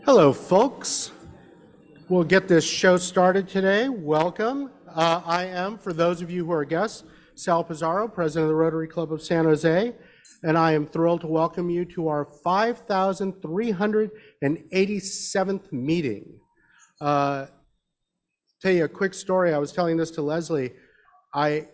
Hello, folks. We'll get this show started today. Welcome. I am, for those of you who are guests, Sal Pizarro, President of the Rotary Club of San Jose, and I am thrilled to welcome you to our 5,387th meeting. Tell you a quick story. I was telling this to Leslie. I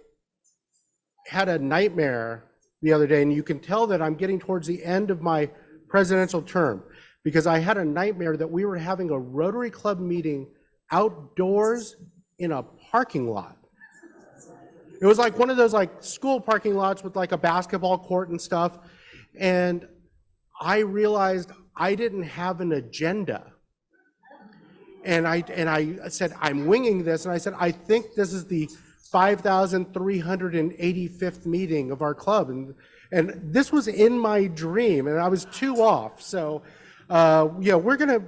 had a nightmare the other day, and you can tell that I'm getting towards the end of my presidential term, because I had a nightmare that we were having a Rotary Club meeting outdoors in a parking lot. It was like one of those like school parking lots with like a basketball court and stuff. And I realized I didn't have an agenda. And I said, I'm winging this. And I said, I think this is the 5,385th meeting of our club. And this was in my dream, and I was 2 off. So yeah, we're gonna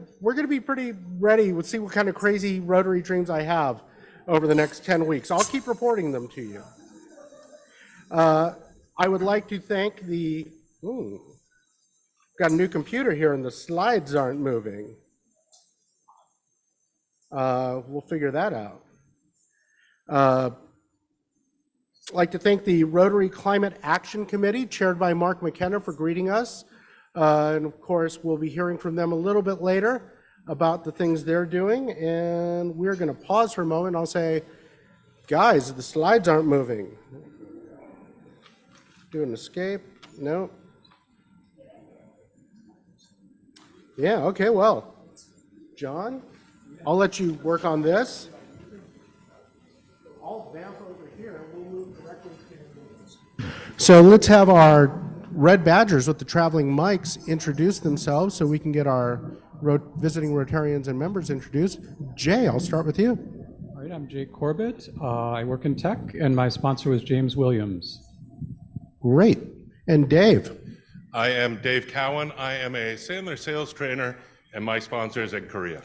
be pretty ready. We'll see what kind of crazy Rotary dreams I have over the next 10 weeks. I'll keep reporting them to you. I would like to thank got a new computer here and the slides aren't moving. We'll figure that out. I'd like to thank the Rotary Climate Action Committee, chaired by Mark McKenna, for greeting us. And of course, we'll be hearing from them a little bit later about the things they're doing. And we're going to pause for a moment. I'll say, guys, the slides aren't moving. Do an escape. No. Yeah, okay, well, John, I'll let you work on this. I'll vamp over here. We'll move directly to. So let's have our Red Badgers with the traveling mics introduce themselves so we can get our visiting Rotarians and members introduced. Jay, I'll start with you. All right, I'm Jay Corbett. I work in tech, and my sponsor was James Williams. Great. And Dave? I am Dave Cowan. I am a Sandler sales trainer, and my sponsor is in Korea.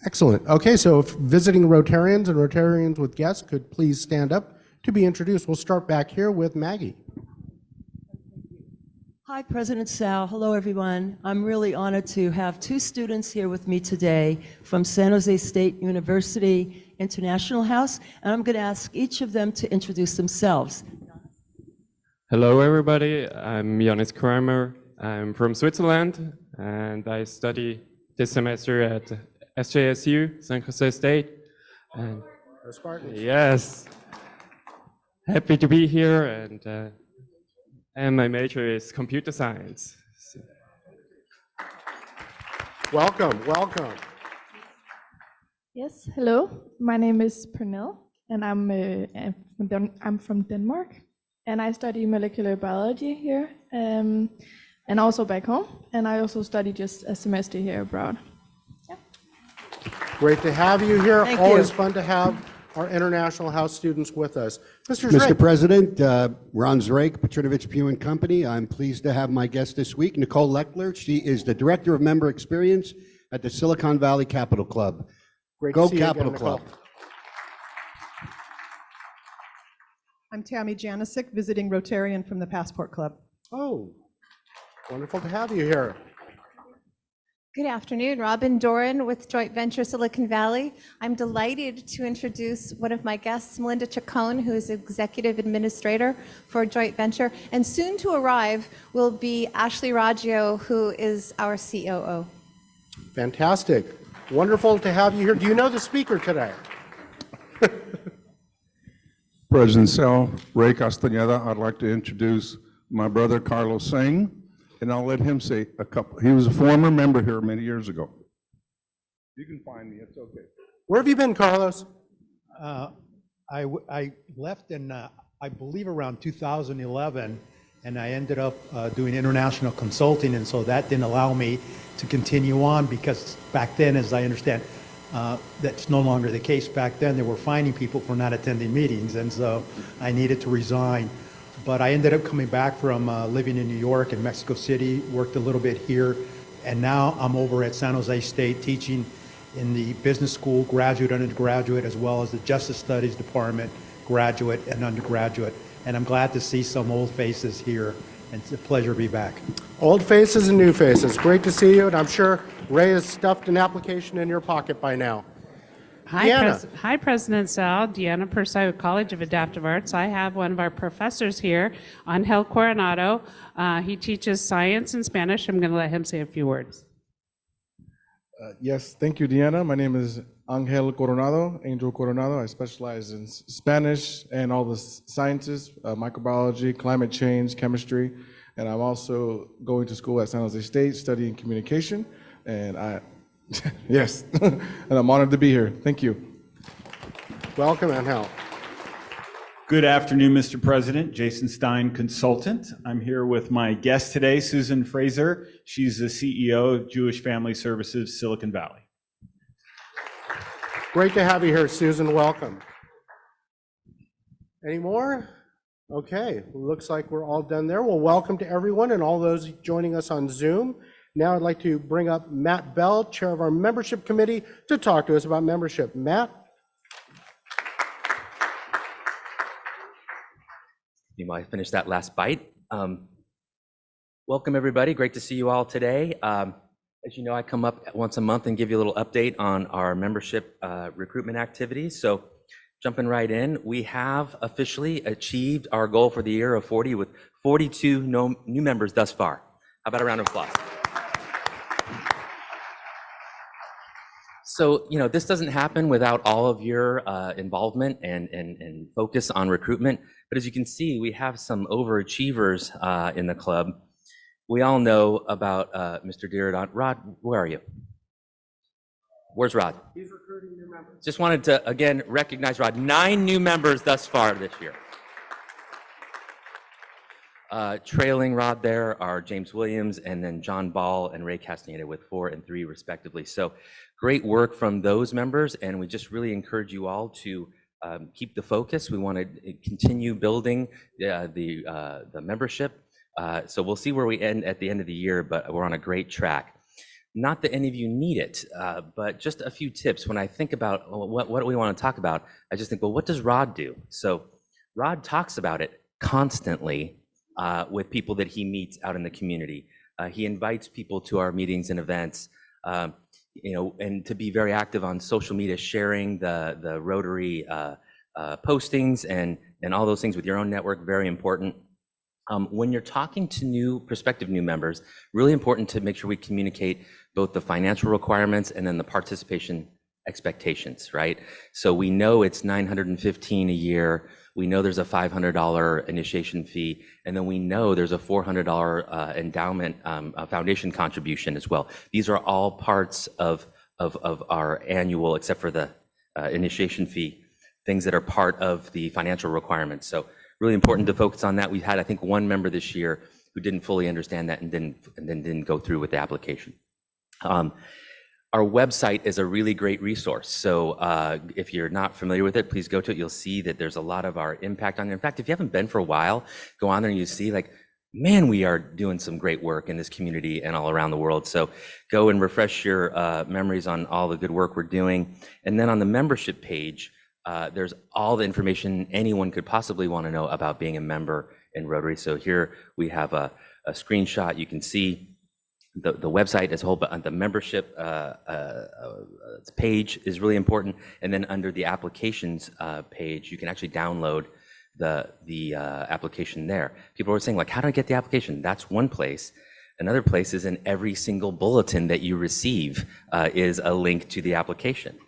Excellent. Okay, so if visiting Rotarians and Rotarians with guests could please stand up to be introduced. We'll start back here with Maggie. Hi, President Sal. Hello, everyone. I'm really honored to have 2 students here with me today from San Jose State University International House, and I'm going to ask each of them to introduce themselves. Hello, everybody. I'm Johannes Kramer. I'm from Switzerland, and I study this semester at SJSU, San Jose State. And yes, happy to be here, and my major is computer science. Welcome, welcome. Yes, hello. My name is Pernille, and I'm from Denmark, and I study molecular biology here, and also back home, and I also study just a semester here abroad. Yeah. Great to have you here. Thank Always you. fun to have our International House students with us. Mr. President, Ron Zrake, Petrinovich Pugh and Company. I'm pleased to have my guest this week, Nicole Leckler. She is the Director of Member Experience at the Silicon Valley Capital Club. Great Go to see you Capital again, Club. Nicole. I'm Tammy Janisic, visiting Rotarian from the Passport Club. Oh, wonderful to have you here. Good afternoon, Robin Doran with Joint Venture Silicon Valley. I'm delighted to introduce one of my guests, Melinda Chacon, who is Executive Administrator for Joint Venture. And soon to arrive will be Ashley Raggio, who is our COO. Fantastic. Wonderful to have you here. Do you know the speaker today? President Sal, Ray Castañeda, I'd like to introduce my brother Carlos Singh, and I'll let him say a couple. He was a former member here many years ago. You can find me, it's okay. Where have you been, Carlos? I left in, I believe, around 2011, and I ended up doing international consulting, and so that didn't allow me to continue on, because back then, as I understand, that's no longer the case. Back then, they were fining people for not attending meetings, and so I needed to resign. But I ended up coming back from living in New York and Mexico City, worked a little bit here, and now I'm over at San Jose State teaching in the business school, graduate, undergraduate, as well as the Justice Studies Department, graduate and undergraduate. And I'm glad to see some old faces here and it's a pleasure to be back. Old faces and new faces. Great to see you, and I'm sure Ray has stuffed an application in your pocket by now. Hi, President Sal. Deanna Persaud, College of Adaptive Arts. I have one of our professors here, Angel Coronado. He teaches science and Spanish. I'm going to let him say a few words. Yes, thank you, Deanna. My name is Angel Coronado. I specialize in Spanish and all the sciences, microbiology, climate change, chemistry, and I'm also going to school at San Jose State studying communication. And yes, and I'm honored to be here. Thank you. Welcome, Angel. Good afternoon, Mr. President. Jason Stein, consultant. I'm here with my guest today, Susan Fraser. She's the CEO of Jewish Family Services, Silicon Valley. Great to have you here, Susan. Welcome. Any more? Okay, looks like we're all done there. Well, welcome to everyone and all those joining us on Zoom. Now I'd like to bring up Matt Bell, chair of our membership committee, to talk to us about membership. Matt? You might finish that last bite. Welcome, everybody. Great to see you all today. As you know, I come up once a month and give you a little update on our membership recruitment activities. So jumping right in, we have officially achieved our goal for the year of 40 with 42 new members thus far. How about a round of applause? So, you know, this doesn't happen without all of your involvement and focus on recruitment. But as you can see, we have some overachievers in the club. We all know about Mr. Diridon. Rod, where are you? Where's Rod? He's recruiting new members. Just wanted to, again, recognize Rod. 9 new members thus far this year. Trailing Rod there are James Williams and then John Ball and Ray Castaneda with 4 and 3 respectively. So great work from those members, and we just really encourage you all to keep the focus. We want to continue building the membership. So we'll see where we end at the end of the year, but we're on a great track. Not that any of you need it, but just a few tips. When I think about what we want to talk about, I just think, well, what does Rod do? So Rod talks about it constantly with people that he meets out in the community. He invites people to our meetings and events, you know, and to be very active on social media, sharing the Rotary postings and all those things with your own network, very important. When you're talking to prospective new members, really important to make sure we communicate both the financial requirements and then the participation expectations, right? So we know it's $915 a year. We know there's a $500 initiation fee, and then we know there's a $400 endowment foundation contribution as well. These are all parts of our annual, except for the initiation fee, things that are part of the financial requirements. So really important to focus on that. We had, I think, one member this year who didn't fully understand that and then didn't go through with the application. Our website is a really great resource. So if you're not familiar with it, please go to it. You'll see that there's a lot of our impact on it. In fact, if you haven't been for a while, go on there and you see like, man, we are doing some great work in this community and all around the world. So go and refresh your memories on all the good work we're doing. And then on the membership page, there's all the information anyone could possibly want to know about being a member in Rotary. So here we have a screenshot. You can see the website as a whole, but the membership page is really important. And then under the applications page, you can actually download the application there. People are saying, like, how do I get the application? That's one place. Another place is in every single bulletin that you receive is a link to the application.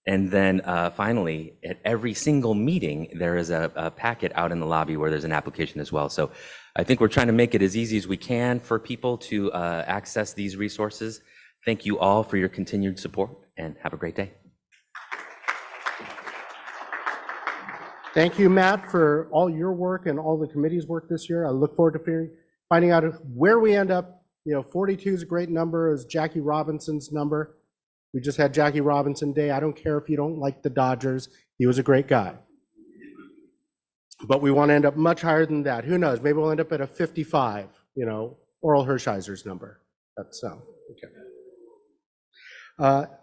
And then finally, at every single meeting, there is a packet out in the lobby where there's an application as well. So I think we're trying to make it as easy as we can for people to access these resources. Thank you all for your continued support, and have a great day. Thank you, Matt, for all your work and all the committee's work this year. I look forward to finding out where we end up. You know, 42 is a great number, is Jackie Robinson's number. We just had Jackie Robinson Day. I don't care if you don't like the Dodgers. He was a great guy. But we want to end up much higher than that. Who knows? Maybe we'll end up at a 55, you know, Oral Hershiser's number. That's so, okay.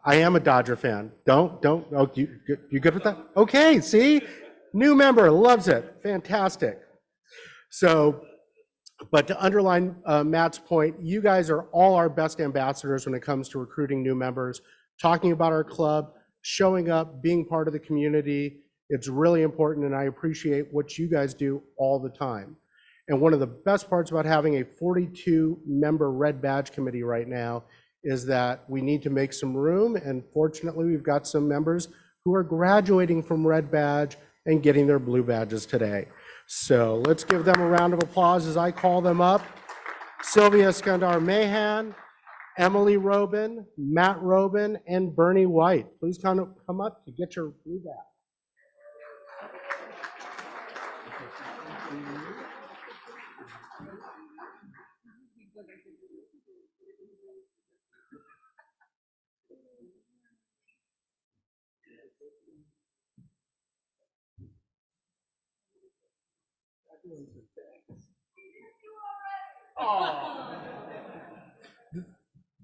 I am a Dodger fan. Oh, you good with that? Okay, see? New member, loves it. Fantastic. So But to underline Matt's point, you guys are all our best ambassadors when it comes to recruiting new members, talking about our club, showing up, being part of the community. It's really important, and I appreciate what you guys do all the time. And one of the best parts about having a 42-member Red Badge committee right now is that we need to make some room, and fortunately, we've got some members who are graduating from Red Badge and getting their blue badges today. So let's give them a round of applause as I call them up. Sylvia Skandar-Mahan, Emily Robin, Matt Robin, and Bernie White. Please come up to get your blue badge.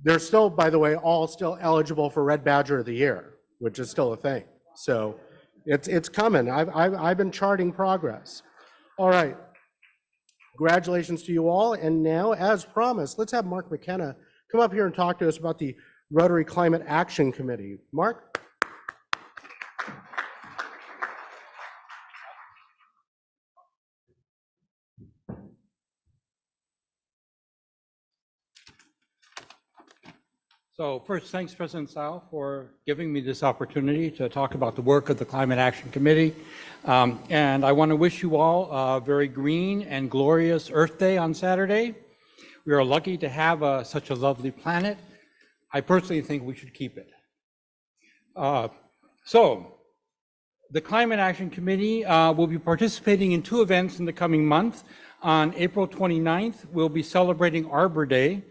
They're still, by the way, all still eligible for Red Badger of the Year, which is still a thing. So it's coming. I've been charting progress. All right. Congratulations to you all. And now, as promised, let's have Mark McKenna come up here and talk to us about the Rotary Climate Action Committee. Mark? So first, thanks, President Tsao, for giving me this opportunity to talk about the work of the Climate Action Committee. And I want to wish you all a very green and glorious Earth Day on Saturday. We are lucky to have such a lovely planet. I personally think we should keep it. So the Climate Action Committee will be participating in 2 events in the coming month. On April 29th, we'll be celebrating Arbor Day,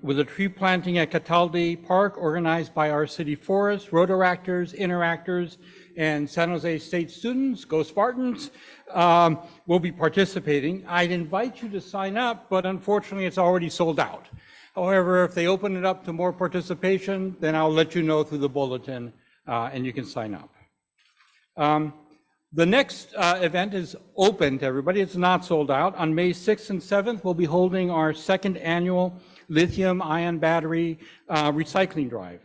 with a tree planting at Cataldi Park organized by our city forest, Rotaractors, Interactors, and San Jose State students, go Spartans, will be participating. I'd invite you to sign up, but unfortunately it's already sold out. However, if they open it up to more participation, then I'll let you know through the bulletin and you can sign up. The next event is open to everybody. It's not sold out. On May 6th and 7th, we'll be holding our 2nd annual lithium-ion battery recycling drive.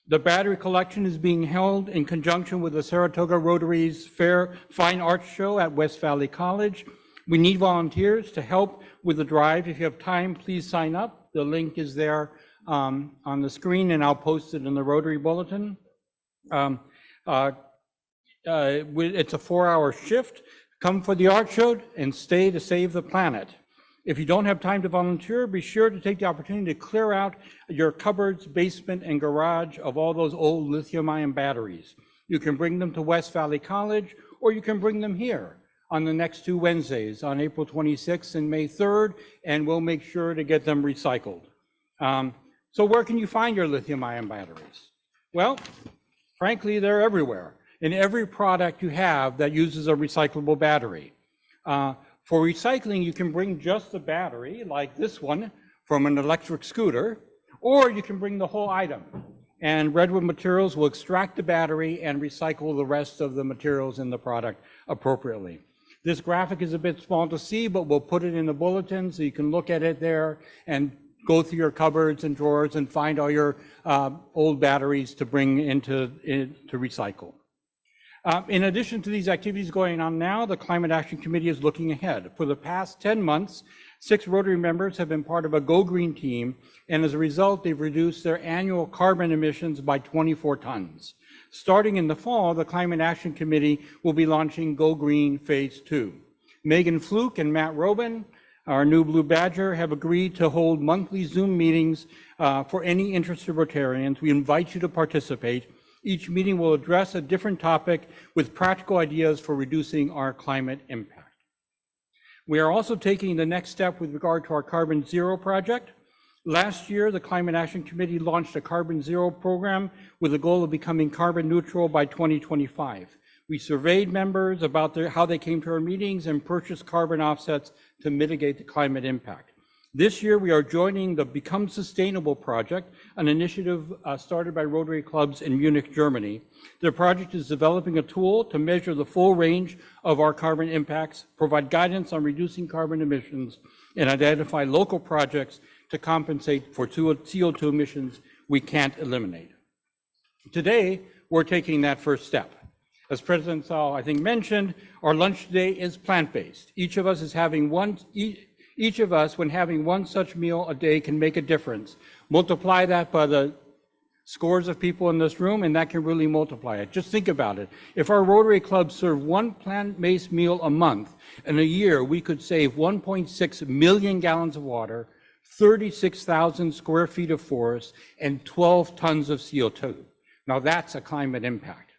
The battery collection is being held in conjunction with the Saratoga Rotary's Fine Arts Show at West Valley College. We need volunteers to help with the drive. If you have time, please sign up. The link is there on the screen, and I'll post it in the Rotary Bulletin. It's a 4-hour shift. Come for the art show and stay to save the planet. If you don't have time to volunteer, be sure to take the opportunity to clear out your cupboards, basement, and garage of all those old lithium-ion batteries. You can bring them to West Valley College, or you can bring them here on the next 2 Wednesdays, on April 26th and May 3rd, and we'll make sure to get them recycled. So where can you find your lithium-ion batteries? Well, frankly, they're everywhere. In every product you have that uses a recyclable battery. For recycling, you can bring just the battery, like this one, from an electric scooter, or you can bring the whole item. And Redwood Materials will extract the battery and recycle the rest of the materials in the product appropriately. This graphic is a bit small to see, but we'll put it in the bulletin so you can look at it there and go through your cupboards and drawers and find all your old batteries to bring to recycle. In addition to these activities going on now, the Climate Action Committee is looking ahead. For the past 10 months, 6 Rotary members have been part of a Go Green team, and as a result, they've reduced their annual carbon emissions by 24 tons. Starting in the fall, the Climate Action Committee will be launching Go Green Phase 2. Megan Fluke and Matt Robin, our new Blue Badger, have agreed to hold monthly Zoom meetings for any interested Rotarians. We invite you to participate. Each meeting will address a different topic with practical ideas for reducing our climate impact. We are also taking the next step with regard to our Carbon Zero project. Last year, the Climate Action Committee launched a Carbon Zero program with the goal of becoming carbon neutral by 2025. We surveyed members about how they came to our meetings and purchased carbon offsets to mitigate the climate impact. This year, we are joining the Become Sustainable project, an initiative started by Rotary clubs in Munich, Germany. The project is developing a tool to measure the full range of our carbon impacts, provide guidance on reducing carbon emissions, and identify local projects to compensate for CO2 emissions we can't eliminate. Today, we're taking that first step. As President Sal, I think, mentioned, our lunch today is plant-based. Each of us, when having one such meal a day, can make a difference. Multiply that by the scores of people in this room, and that can really multiply it. Just think about it. If our Rotary clubs serve one plant-based meal a month, in a year, we could save 1.6 million gallons of water, 36,000 square feet of forest, and 12 tons of CO2. Now that's a climate impact.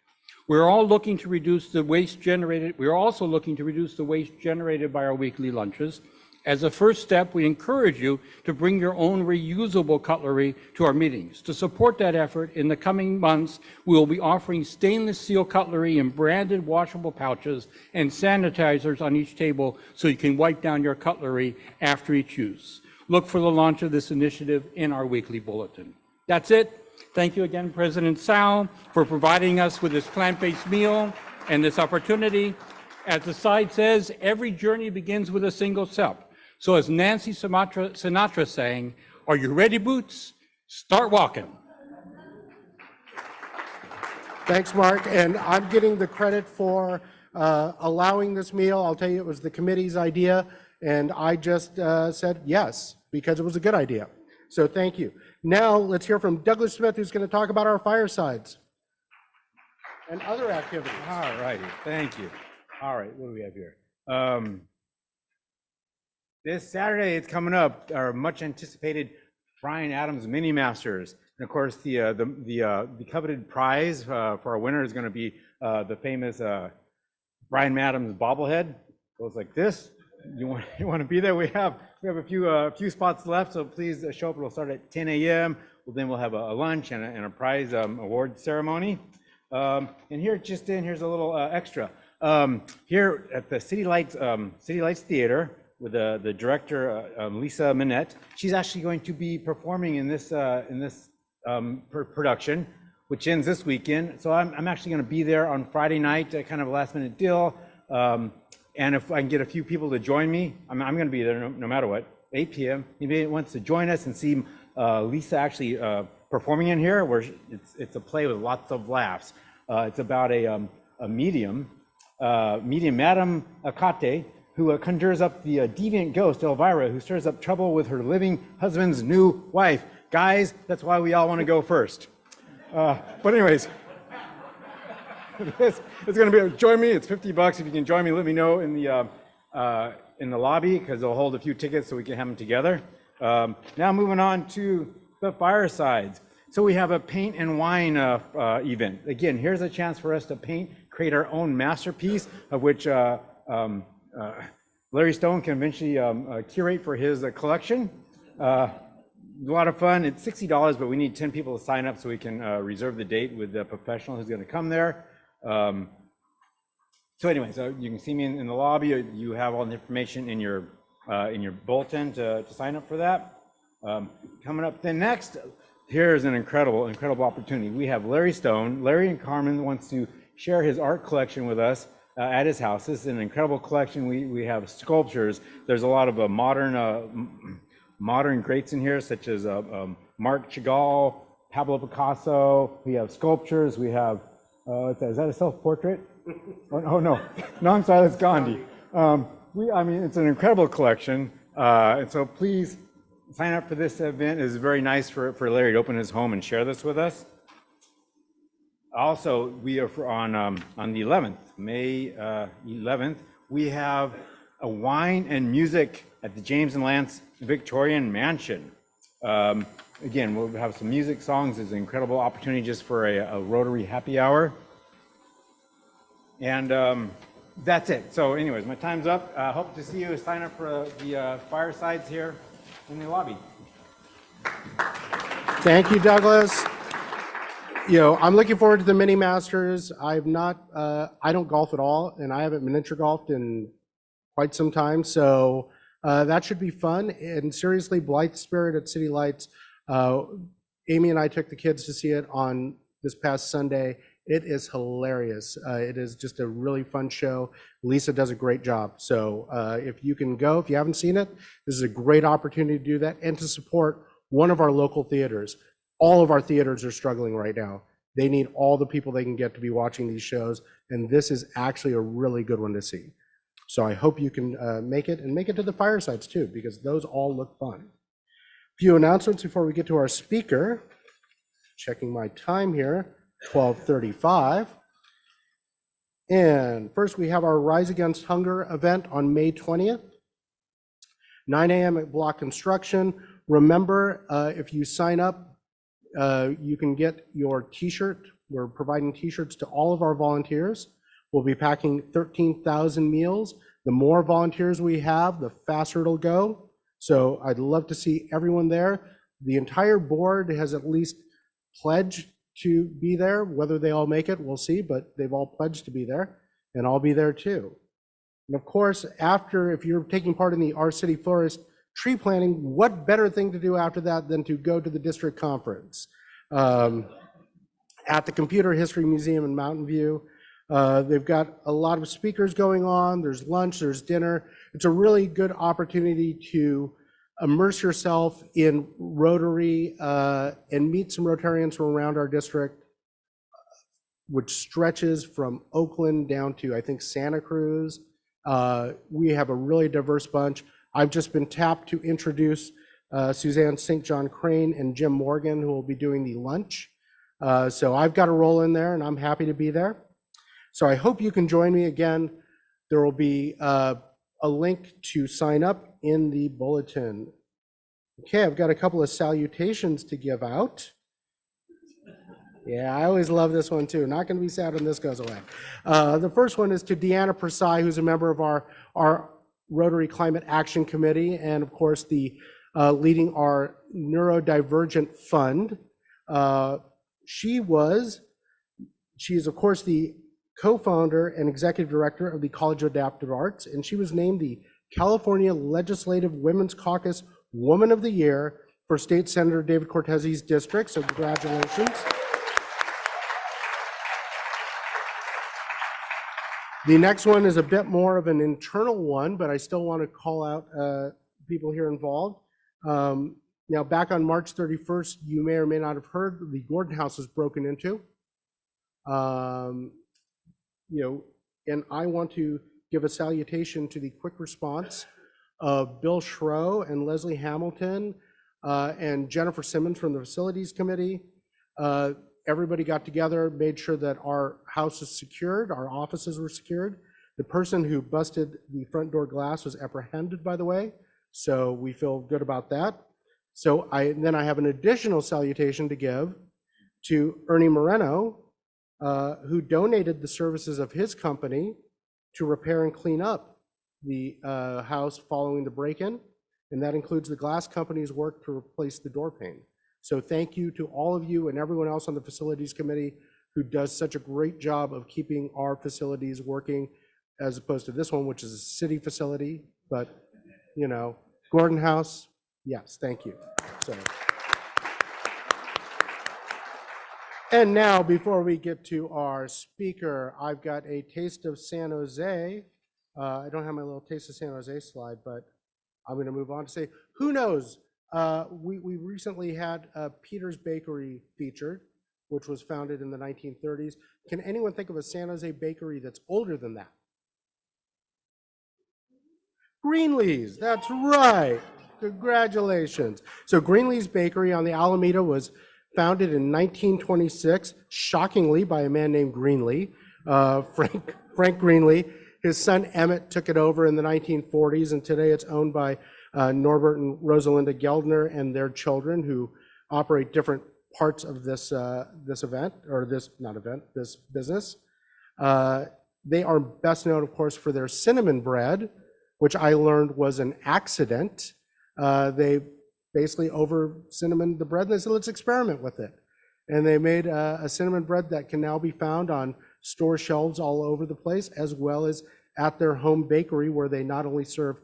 We're all looking to reduce the waste generated. We're also looking to reduce the waste generated by our weekly lunches. As a first step, we encourage you to bring your own reusable cutlery to our meetings. To support that effort, in the coming months, we will be offering stainless steel cutlery in branded washable pouches and sanitizers on each table so you can wipe down your cutlery after each use. Look for the launch of this initiative in our weekly bulletin. That's it. Thank you again, President Sal, for providing us with this plant-based meal and this opportunity. As the slide says, every journey begins with a single step. So as Nancy Sinatra sang, are you ready, Boots? Start walking. Thanks, Mark. And I'm getting the credit for allowing this meal. I'll tell you, it was the committee's idea, and I just said yes, because it was a good idea. So thank you. Now let's hear from Douglas Smith, who's going to talk about our firesides and other activities. All righty, thank you. All right, what do we have here? This Saturday, it's coming up, our much anticipated Bryan Adams Mini Masters. And of course, the coveted prize for our winner is going to be the famous Bryan Adams bobblehead. Goes like this. You want to be there? We have a few spots left, so please show up. It'll start at 10 a.m. Then we'll have a lunch and a prize award ceremony. And here's a little extra. Here at the City Lights Theater with the director Lisa Minette, she's actually going to be performing in this production, which ends this weekend. So I'm actually going to be there on Friday night, kind of a last minute deal. And if I can get a few people to join me, I'm going to be there no matter what, 8 p.m. Anybody wants to join us and see Lisa actually performing in here, where it's a play with lots of laughs. It's about a medium, Madame Akate, who conjures up the deviant ghost, Elvira, who stirs up trouble with her living husband's new wife. Guys, that's why we all want to go first. But anyways, it's going to be, join me, it's $50. If you can join me, let me know in the lobby, because they'll hold a few tickets so we can have them together. Now moving on to the firesides. So we have a paint and wine event. Again, here's a chance for us to create our own masterpiece, of which Larry Stone can eventually curate for his collection. A lot of fun. It's $60, but we need 10 people to sign up so we can reserve the date with the professional who's going to come there. So anyway, so you can see me in the lobby. You have all the information in your bulletin to sign up for that. Coming up then next, here's an incredible opportunity. We have Larry Stone. Larry and Carmen wants to share his art collection with us at his house. This is an incredible collection. We have sculptures. There's a lot of modern greats in here, such as Marc Chagall, Pablo Picasso. We have sculptures. We have, is that a self-portrait? Oh no, I'm sorry, that's Gandhi. It's an incredible collection. And so please sign up for this event. It's very nice for Larry to open his home and share this with us. Also, we are on the 11th, May 11th, we have a wine and music at the James and Lance Victorian Mansion. Again, we'll have some music, songs. It's an incredible opportunity just for a Rotary happy hour. And that's it. So anyways, my time's up. Hope to see you sign up for the firesides here in the lobby. Thank you, Douglas. I'm looking forward to the Mini Masters. I don't golf at all, and I haven't miniature golfed in quite some time. So That should be fun. And seriously, Blythe Spirit at City Lights. Amy and I took the kids to see it on this past Sunday. It is hilarious. It is just a really fun show. Lisa does a great job. So if you can go, if you haven't seen it, this is a great opportunity to do that and to support one of our local theaters. All of our theaters are struggling right now. They need all the people they can get to be watching these shows, and this is actually a really good one to see. So I hope you can make it, and make it to the firesides too, because those all look fun. A few announcements before we get to our speaker. Checking my time here, 12:35. And first we have our Rise Against Hunger event on May 20th, 9 a.m. at Block Construction. Remember, if you sign up, you can get your t-shirt. We're providing t-shirts to all of our volunteers. We'll be packing 13,000 meals. The more volunteers we have, the faster it'll go. So I'd love to see everyone there. The entire board has at least pledged to be there. Whether they all make it, we'll see, but they've all pledged to be there, and I'll be there too. And of course, after, if you're taking part in the Our City Florist tree planting, what better thing to do after that than to go to the district conference at the Computer History Museum in Mountain View. They've got a lot of speakers going on. There's lunch, there's dinner. It's a really good opportunity to immerse yourself in Rotary and meet some Rotarians from around our district, which stretches from Oakland down to, I think, Santa Cruz. We have a really diverse bunch. I've just been tapped to introduce Suzanne St. John Crane and Jim Morgan, who will be doing the lunch. So I've got a role in there, and I'm happy to be there. So I hope you can join me again. There will be a link to sign up in the bulletin. Okay, I've got a couple of salutations to give out. Yeah, I always love this one too. Not going to be sad when this goes away. The first one is to Deanna Persai, who's a member of our Rotary Climate Action Committee, and of course the leading our Neurodivergent Fund. She is of course the co-founder and executive director of the College of Adaptive Arts, and she was named the California Legislative Women's Caucus Woman of the Year for State Senator David Cortez's district, so congratulations. The next one is a bit more of an internal one, but I still want to call out people here involved. Now, back on March 31st, you may or may not have heard, the Gordon House was broken into. And I want to give a salutation to the quick response of Bill Schroe and Leslie Hamilton and Jennifer Simmons from the Facilities Committee. Everybody got together, made sure that our house is secured, our offices were secured. The person who busted the front door glass was apprehended, by the way, so we feel good about that. So then I have an additional salutation to give to Ernie Moreno, who donated the services of his company to repair and clean up the house following the break-in, and that includes the glass company's work to replace the door pane. So thank you to all of you and everyone else on the Facilities Committee who does such a great job of keeping our facilities working, as opposed to this one, which is a city facility. But, Gordon House, yes, thank you. So. And now, before we get to our speaker, I've got a taste of San Jose. I don't have my little taste of San Jose slide, but I'm going to move on to say, who knows? We recently had Peter's Bakery featured, which was founded in the 1930s. Can anyone think of a San Jose bakery that's older than that? Greenlee's, that's right. Congratulations. So Greenlee's Bakery on the Alameda was founded in 1926, shockingly, by a man named Greenlee, Frank Greenlee. His son Emmett took it over in the 1940s, and today it's owned by Norbert and Rosalinda Geldner and their children, who operate different parts of this this business. They are best known, of course, for their cinnamon bread, which I learned was an accident. They basically over-cinnamoned the bread, and they said, let's experiment with it. And they made a cinnamon bread that can now be found on store shelves all over the place, as well as at their home bakery, where they not only serve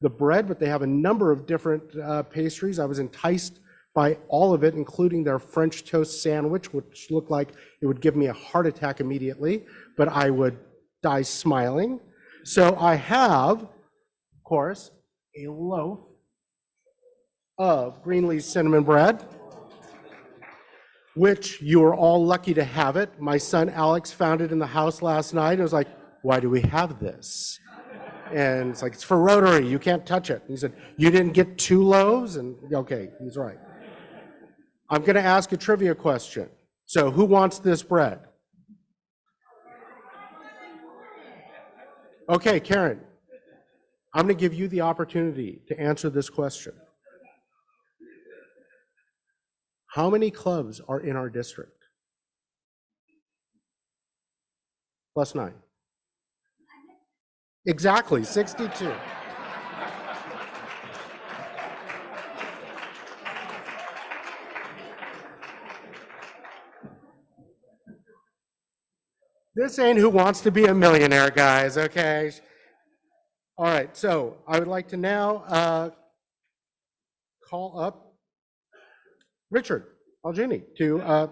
the bread, but they have a number of different pastries. I was enticed by all of it, including their French toast sandwich, which looked like it would give me a heart attack immediately, but I would die smiling. So I have, of course, a loaf of Greenlee's cinnamon bread, which you are all lucky to have it. My son Alex found it in the house last night and was like, why do we have this? And it's like, it's for Rotary, you can't touch it. And he said, you didn't get 2 loaves? And okay, he's right. I'm going to ask a trivia question. So who wants this bread? Okay, Karen, I'm going to give you the opportunity to answer this question. How many clubs are in our district? Plus 9. Exactly, 62. This ain't Who Wants to Be a Millionaire, guys, okay? All right, so I would like to now call up Richard Algini to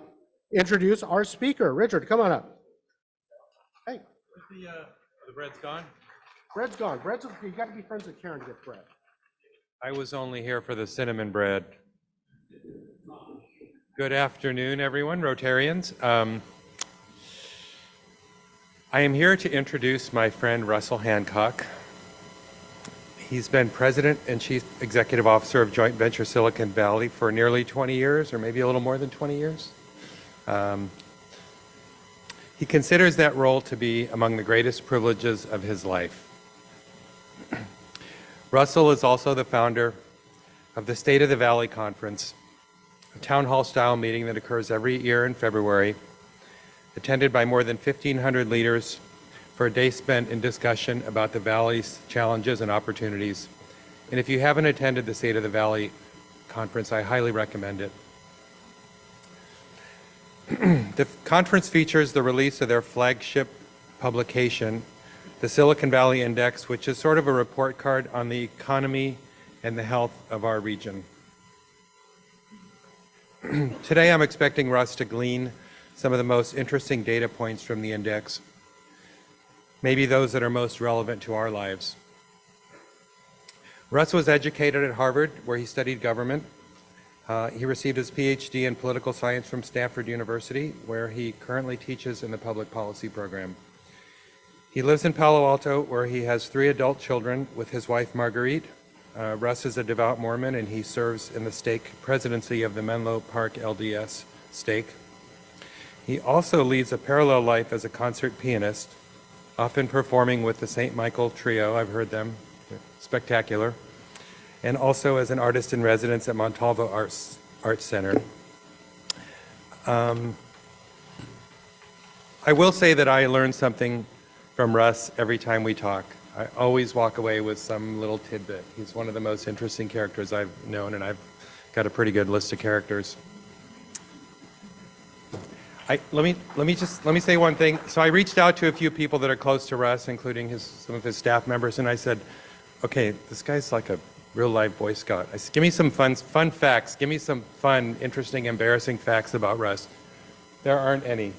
introduce our speaker. Richard, come on up. Hey. The bread's gone? Bread's gone. You got to be friends with Karen to get bread. I was only here for the cinnamon bread. Good afternoon, everyone, Rotarians. I am here to introduce my friend Russell Hancock. He's been President and Chief Executive Officer of Joint Venture Silicon Valley for nearly 20 years, or maybe a little more than 20 years. He considers that role to be among the greatest privileges of his life. Russell is also the founder of the State of the Valley Conference, a town hall style meeting that occurs every year in February, attended by more than 1,500 leaders for a day spent in discussion about the Valley's challenges and opportunities. And if you haven't attended the State of the Valley Conference, I highly recommend it. The conference features the release of their flagship publication, the Silicon Valley Index, which is sort of a report card on the economy and the health of our region. Today I'm expecting Russ to glean some of the most interesting data points from the index, maybe those that are most relevant to our lives. Russ was educated at Harvard, where he studied government. He received his PhD in political science from Stanford University, where he currently teaches in the public policy program. He lives in Palo Alto, where he has 3 adult children with his wife, Marguerite. Russ is a devout Mormon, and he serves in the stake presidency of the Menlo Park LDS stake. He also leads a parallel life as a concert pianist, often performing with the St. Michael Trio. I've heard them. They're spectacular. And also as an artist in residence at Montalvo Arts Center. I will say that I learn something from Russ every time we talk. I always walk away with some little tidbit. He's one of the most interesting characters I've known, and I've got a pretty good list of characters. Let me say one thing. So I reached out to a few people that are close to Russ, including some of his staff members, and I said, okay, this guy's like a real live Boy Scout. I said, give me some fun facts. Give me some fun, interesting, embarrassing facts about Russ. There aren't any.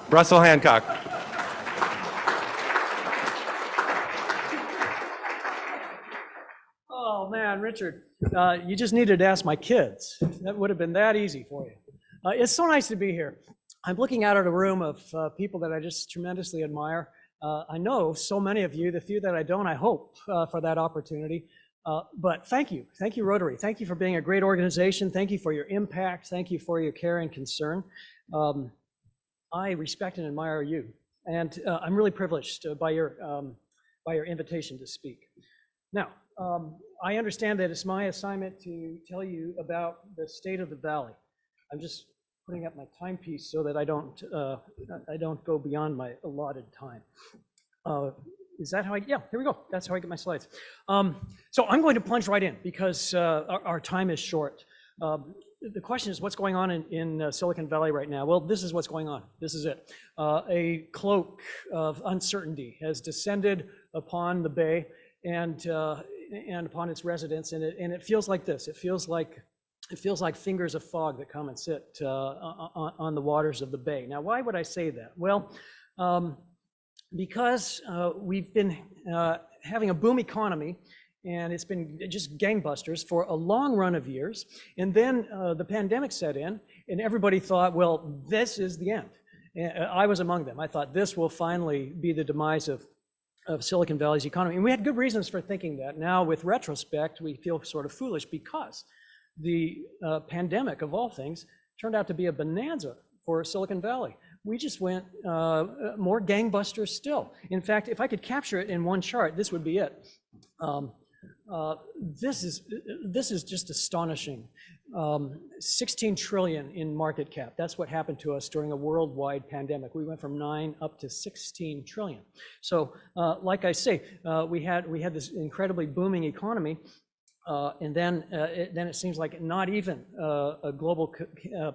Russell Hancock. Oh man, Richard, you just needed to ask my kids. That would have been that easy for you. It's so nice to be here. I'm looking out at a room of people that I just tremendously admire. I know so many of you, the few that I don't, I hope for that opportunity. But thank you, Rotary. Thank you for being a great organization. Thank you for your impact. Thank you for your care and concern. I respect and admire you, and I'm really privileged by your invitation to speak. Now, I understand that it's my assignment to tell you about the state of the Valley. I'm just putting up my timepiece so that I don't go beyond my allotted time. Is that how yeah, here we go. That's how I get my slides. So I'm going to plunge right in because our time is short. The question is, what's going on in Silicon Valley right now? Well, this is what's going on. This is it. A cloak of uncertainty has descended upon the bay and upon its residents, and it feels like this. It feels like fingers of fog that come and sit on the waters of the bay. Now, why would I say that? Well, because we've been having a boom economy, and it's been just gangbusters for a long run of years. And then the pandemic set in, and everybody thought, well, this is the end. And I was among them. I thought this will finally be the demise of Silicon Valley's economy. And we had good reasons for thinking that. Now, with retrospect, we feel sort of foolish because the pandemic, of all things, turned out to be a bonanza for Silicon Valley. We just went more gangbusters still. In fact, if I could capture it in one chart, this would be it. This is just astonishing. 16 trillion in market cap. That's what happened to us during a worldwide pandemic. We went from 9 up to 16 trillion. So, like I say, we had this incredibly booming economy, and then it seems like not even a global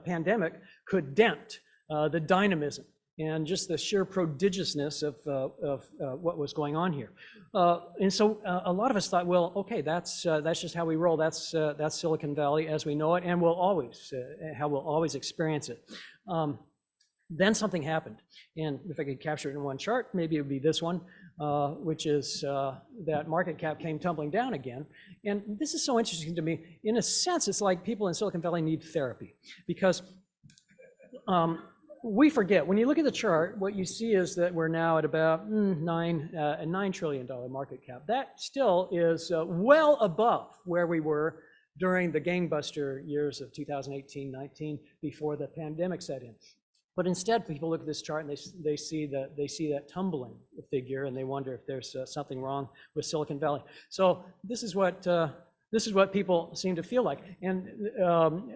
pandemic could dent the dynamism and just the sheer prodigiousness of what was going on here. And so a lot of us thought, well, okay, that's just how we roll. That's Silicon Valley as we know it, and we'll always experience it. Then something happened, and if I could capture it in one chart, maybe it would be this one, which is that market cap came tumbling down again. And this is so interesting to me. In a sense, it's like people in Silicon Valley need therapy, because we forget. When you look at the chart, what you see is that we're now at about a $9 trillion market cap. That still is well above where we were during the gangbuster years of 2018-19 before the pandemic set in. But instead, people look at this chart and they see that tumbling figure, and they wonder if there's something wrong with Silicon Valley. So this is what people seem to feel like. And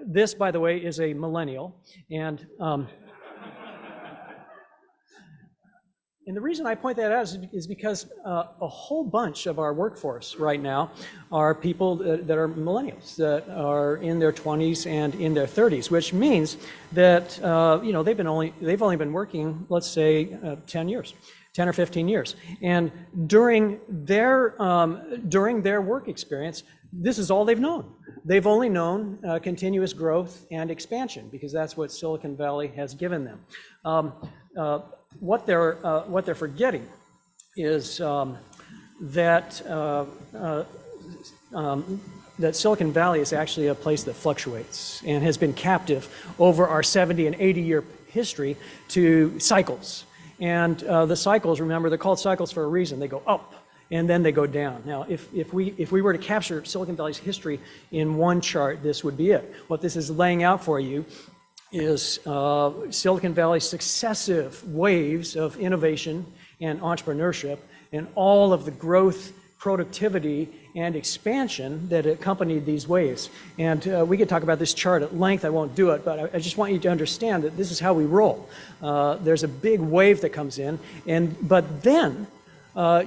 this, by the way, is a millennial. And the reason I point that out is because a whole bunch of our workforce right now are people that are millennials, that are in their 20s and in their 30s, which means that they've only been working, let's say, 10 or 15 years, and during their work experience, this is all they've known. They've only known continuous growth and expansion, because that's what Silicon Valley has given them. What they're forgetting is that Silicon Valley is actually a place that fluctuates and has been captive over our 70 and 80-year history to cycles. And the cycles, remember, they're called cycles for a reason. They go up and then they go down. Now, if we were to capture Silicon Valley's history in one chart, this would be it. What this is laying out for you is Silicon Valley's successive waves of innovation and entrepreneurship, and all of the growth, productivity, and expansion that accompanied these waves. And we could talk about this chart at length. I won't do it, but I just want you to understand that this is how we roll. There's a big wave that comes in, but then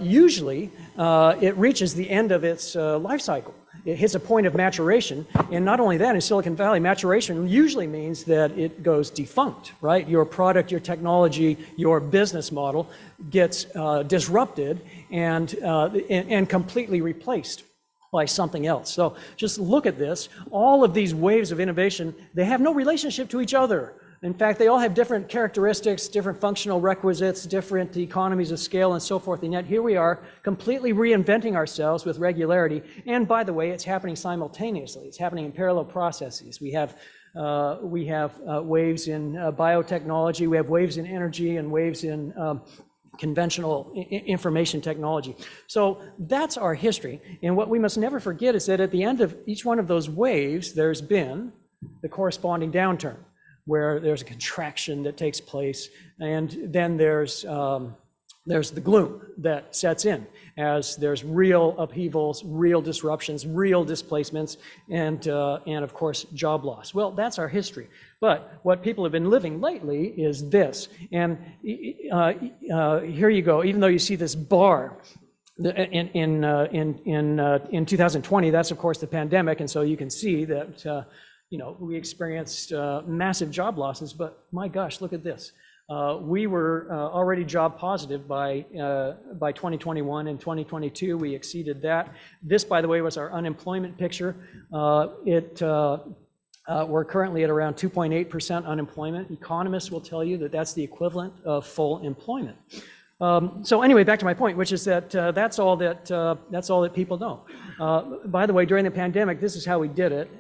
usually it reaches the end of its life cycle. It hits a point of maturation, and not only that, in Silicon Valley, maturation usually means that it goes defunct, right? Your product, your technology, your business model gets disrupted and completely replaced by something else. So just look at this. All of these waves of innovation, they have no relationship to each other. In fact, they all have different characteristics, different functional requisites, different economies of scale, and so forth. And yet here we are, completely reinventing ourselves with regularity. And by the way, it's happening simultaneously. It's happening in parallel processes. We have waves in biotechnology, we have waves in energy, and waves in conventional information technology. So that's our history. And what we must never forget is that at the end of each one of those waves, there's been the corresponding downturn, where there's a contraction that takes place, and then there's the gloom that sets in as there's real upheavals, real disruptions, real displacements, and of course job loss. Well, that's our history. But what people have been living lately is this, and here you go. Even though you see this bar in 2020, that's of course the pandemic, and so you can see that. We experienced massive job losses, but my gosh, look at this. We were already job positive by 2021. In 2022, we exceeded that. This, by the way, was our unemployment picture. We're currently at around 2.8% unemployment. Economists will tell you that that's the equivalent of full employment. So anyway, back to my point, which is that that's all that people know. By the way, during the pandemic, this is how we did it.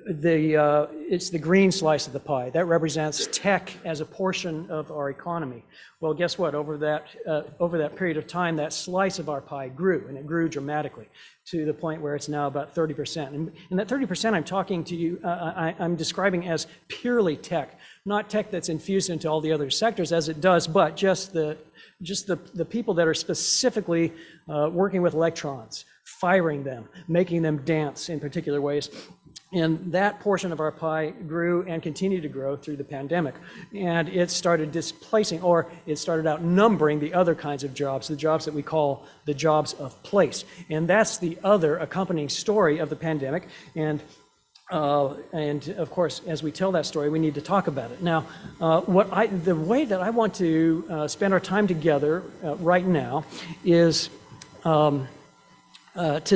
It's the green slice of the pie. That represents tech as a portion of our economy. Well, guess what? Over that period of time, that slice of our pie grew, and it grew dramatically to the point where it's now about 30%. And that 30% I'm talking to you, I'm describing as purely tech, not tech that's infused into all the other sectors as it does, but just the people that are specifically working with electrons, firing them, making them dance in particular ways. And that portion of our pie grew and continued to grow through the pandemic. And it started displacing, or it started outnumbering the other kinds of jobs, the jobs that we call the jobs of place. And that's the other accompanying story of the pandemic. And of course, as we tell that story, we need to talk about it. Now, the way that I want to spend our time together right now is to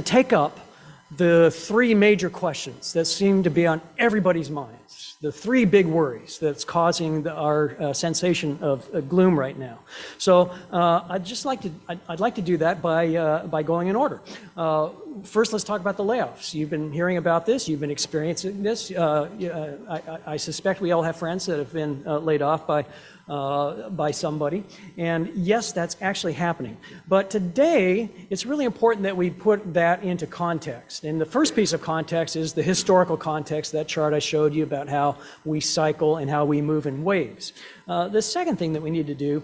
take up the three major questions that seem to be on everybody's minds, the three big worries that's causing our sensation of gloom right now. So I'd like to do that by going in order. First, let's talk about the layoffs. You've been hearing about this. You've been experiencing this. I suspect we all have friends that have been laid off by somebody. And yes, that's actually happening. But today, it's really important that we put that into context. And the first piece of context is the historical context, that chart I showed you about how we cycle and how we move in waves. The second thing that we need to do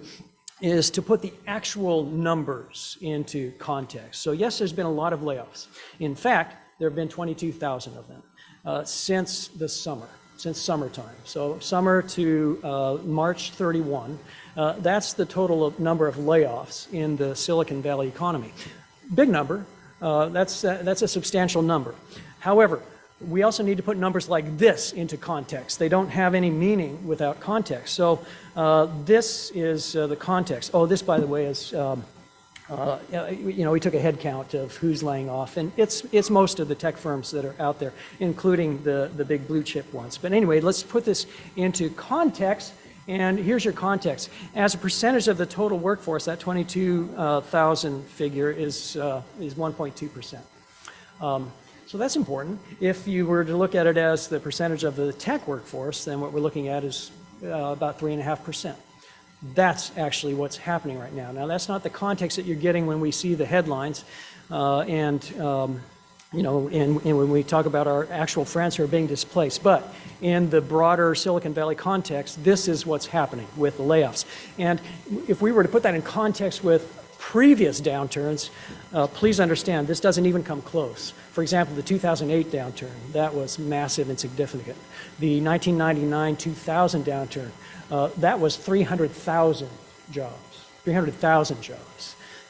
is to put the actual numbers into context. So yes, there's been a lot of layoffs. In fact, there have been 22,000 of them since the summer. Since summertime. So summer to March 31, that's the total number of layoffs in the Silicon Valley economy. Big number, that's a substantial number. However, we also need to put numbers like this into context. They don't have any meaning without context. So this is the context. Oh, this, by the way, is we took a head count of who's laying off, and it's most of the tech firms that are out there, including the big blue chip ones. But anyway, let's put this into context, and here's your context. As a percentage of the total workforce, that 22,000 figure is 1.2%. So that's important. If you were to look at it as the percentage of the tech workforce, then what we're looking at is about 3.5%. That's actually what's happening right now. Now, that's not the context that you're getting when we see the headlines, and when we talk about our actual friends who are being displaced. But in the broader Silicon Valley context, this is what's happening with the layoffs. And if we were to put that in context with previous downturns, please understand this doesn't even come close. For example, the 2008 downturn, that was massive and significant. The 1999-2000 downturn, that was 300,000 jobs.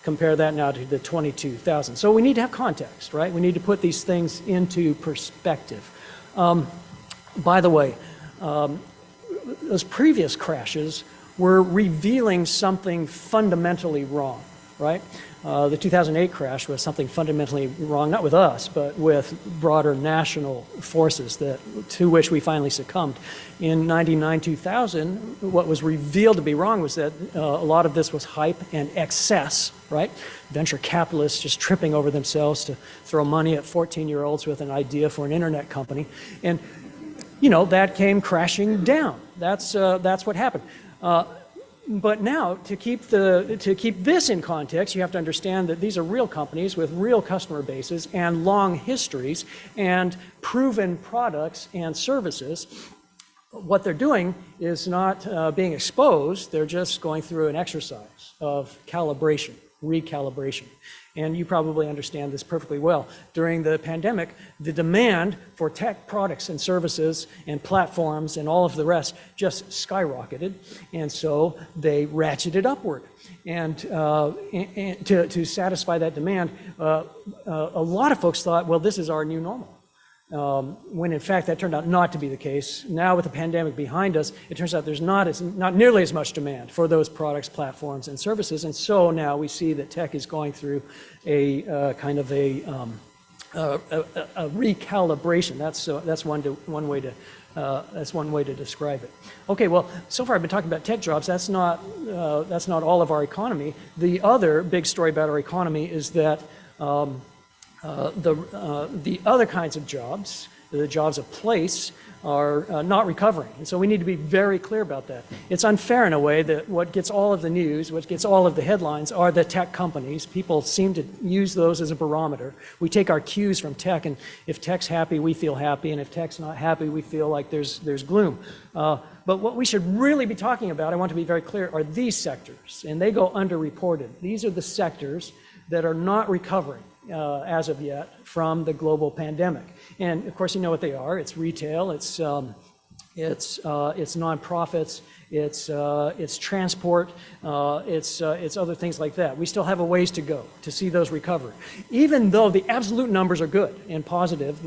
Compare that now to the 22,000. So we need to have context, right? We need to put these things into perspective. By the way, those previous crashes were revealing something fundamentally wrong, right? The 2008 crash was something fundamentally wrong, not with us, but with broader national forces to which we finally succumbed. In 99-2000, what was revealed to be wrong was that a lot of this was hype and excess, right? Venture capitalists just tripping over themselves to throw money at 14-year-olds with an idea for an internet company. And, that came crashing down. That's what happened. But now, to keep this in context, you have to understand that these are real companies with real customer bases and long histories and proven products and services. What they're doing is not being exposed, they're just going through an exercise of calibration, recalibration. And you probably understand this perfectly well. During the pandemic, the demand for tech products and services and platforms and all of the rest just skyrocketed. And so they ratcheted upward. And to satisfy that demand, a lot of folks thought, well, this is our new normal. when in fact that turned out not to be the case. Now with the pandemic behind us, it turns out there's not nearly as much demand for those products, platforms, and services. And so now we see that tech is going through a kind of a recalibration. That's one way to describe it. Okay, well, so far I've been talking about tech jobs. That's not all of our economy. The other big story about our economy is that the other kinds of jobs, the jobs of place, are not recovering. And so we need to be very clear about that. It's unfair in a way that what gets all of the news, what gets all of the headlines are the tech companies. People seem to use those as a barometer. We take our cues from tech, and if tech's happy, we feel happy, and if tech's not happy, we feel like there's gloom. But what we should really be talking about, I want to be very clear, are these sectors, and they go underreported. These are the sectors that are not recovering as of yet from the global pandemic. And of course, you know what they are. It's retail, it's nonprofits, it's transport, it's other things like that. We still have a ways to go to see those recover. Even though the absolute numbers are good and positive,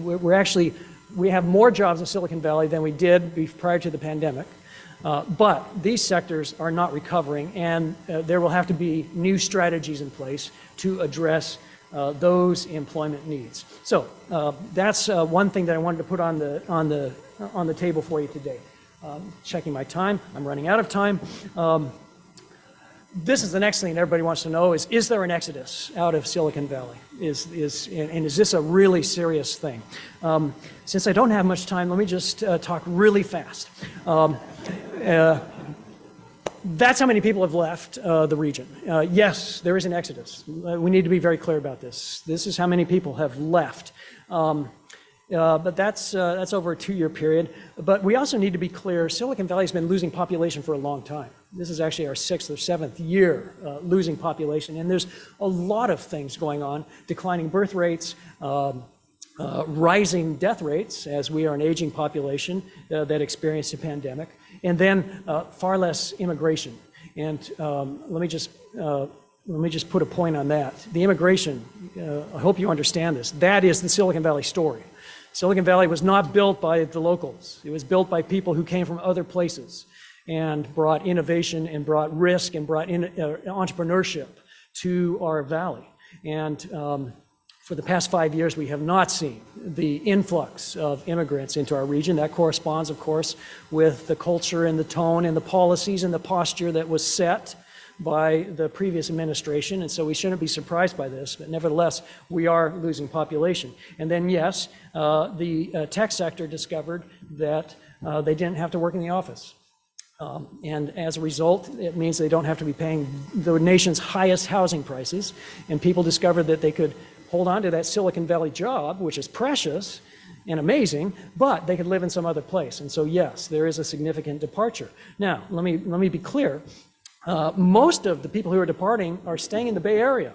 we have more jobs in Silicon Valley than we did prior to the pandemic. But these sectors are not recovering, and there will have to be new strategies in place to address those employment needs. So that's one thing that I wanted to put on the table for you today. Checking my time, I'm running out of time. This is the next thing that everybody wants to know: is there an exodus out of Silicon Valley? Is this a really serious thing? Since I don't have much time, let me just talk really fast. That's how many people have left the region. Yes, there is an exodus. We need to be very clear about this. This is how many people have left. But that's over a 2-year period. But we also need to be clear, Silicon Valley has been losing population for a long time. This is actually our 6th or 7th year losing population. And there's a lot of things going on: declining birth rates, rising death rates, as we are an aging population that experienced a pandemic, and then far less immigration. And let me just put a point on that. The immigration, I hope you understand this, that is the Silicon Valley story. Silicon Valley was not built by the locals. It was built by people who came from other places and brought innovation and brought risk and brought entrepreneurship to our valley. And for the past 5 years, we have not seen the influx of immigrants into our region. That corresponds, of course, with the culture and the tone and the policies and the posture that was set by the previous administration. And so we shouldn't be surprised by this, but nevertheless, we are losing population. And then, yes, the tech sector discovered that they didn't have to work in the office. And as a result, it means they don't have to be paying the nation's highest housing prices. And people discovered that they could hold on to that Silicon Valley job, which is precious and amazing, but they could live in some other place. And so, yes, there is a significant departure. Now, let me be clear. Most of the people who are departing are staying in the Bay Area.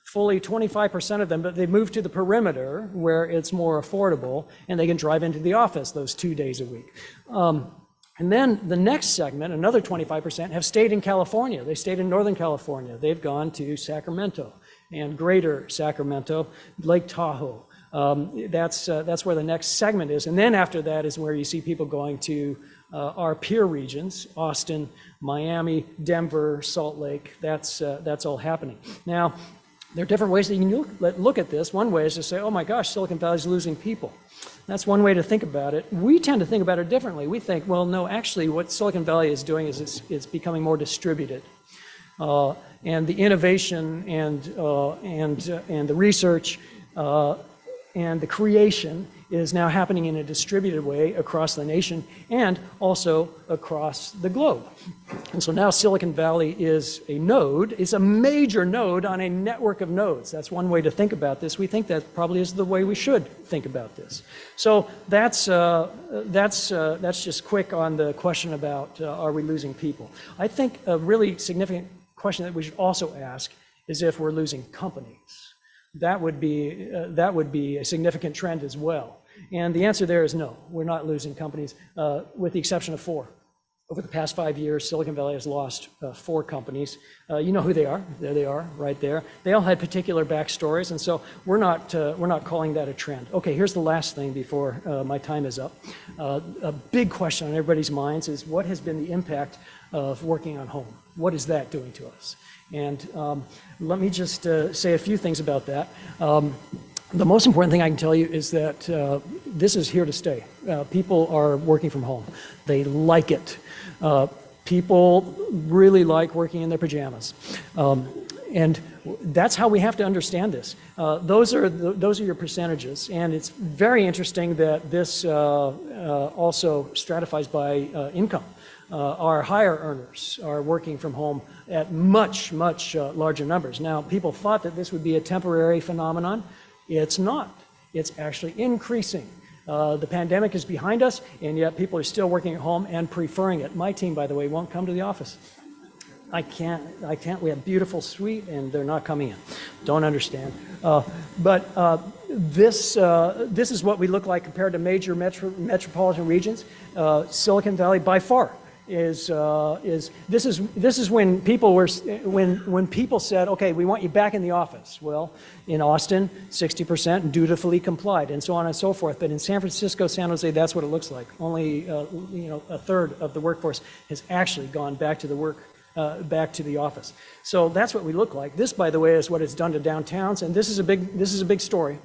Fully 25% of them, but they moved to the perimeter where it's more affordable and they can drive into the office those 2 days a week. And then the next segment, another 25%, have stayed in California. They stayed in Northern California. They've gone to Sacramento and Greater Sacramento, Lake Tahoe. That's where the next segment is. And then after that is where you see people going to our peer regions: Austin, Miami, Denver, Salt Lake. That's all happening. Now, there are different ways that you can look at this. One way is to say, oh my gosh, Silicon Valley's losing people. That's one way to think about it. We tend to think about it differently. We think, well, no, actually what Silicon Valley is doing is it's becoming more distributed. And the innovation and the research and the creation is now happening in a distributed way across the nation and also across the globe. And so now Silicon Valley is a node, is a major node on a network of nodes. That's one way to think about this. We think that probably is the way we should think about this. So that's just quick on the question about are we losing people. I think a really significant question that we should also ask is if we're losing companies. That would be a significant trend as well. And the answer there is no, we're not losing companies, with the exception of 4. Over the past 5 years, Silicon Valley has lost 4 companies. You know who they are. There they are, right there. They all had particular backstories, and so we're not calling that a trend. Okay, here's the last thing before my time is up. A big question on everybody's minds is what has been the impact of working on home? What is that doing to us? And let me just say a few things about that. The most important thing I can tell you is that this is here to stay. People are working from home. They like it. People really like working in their pajamas. And that's how we have to understand this. Those are your percentages. And it's very interesting that this also stratifies by income. Our higher earners are working from home at much, much larger numbers. Now, people thought that this would be a temporary phenomenon. It's not. It's actually increasing. The pandemic is behind us, and yet people are still working at home and preferring it. My team, by the way, won't come to the office. I can't. We have a beautiful suite, and they're not coming in. Don't understand. But this is what we look like compared to major metropolitan regions. Silicon Valley, by far, is when people said, okay, we want you back in the office. Well, in Austin, 60% dutifully complied, and so on and so forth. But in San Francisco, San Jose, that's what it looks like. Only a third of the workforce has actually gone back to back to the office. So that's what we look like. This, by the way, is what it's done to downtowns, and this is a big story.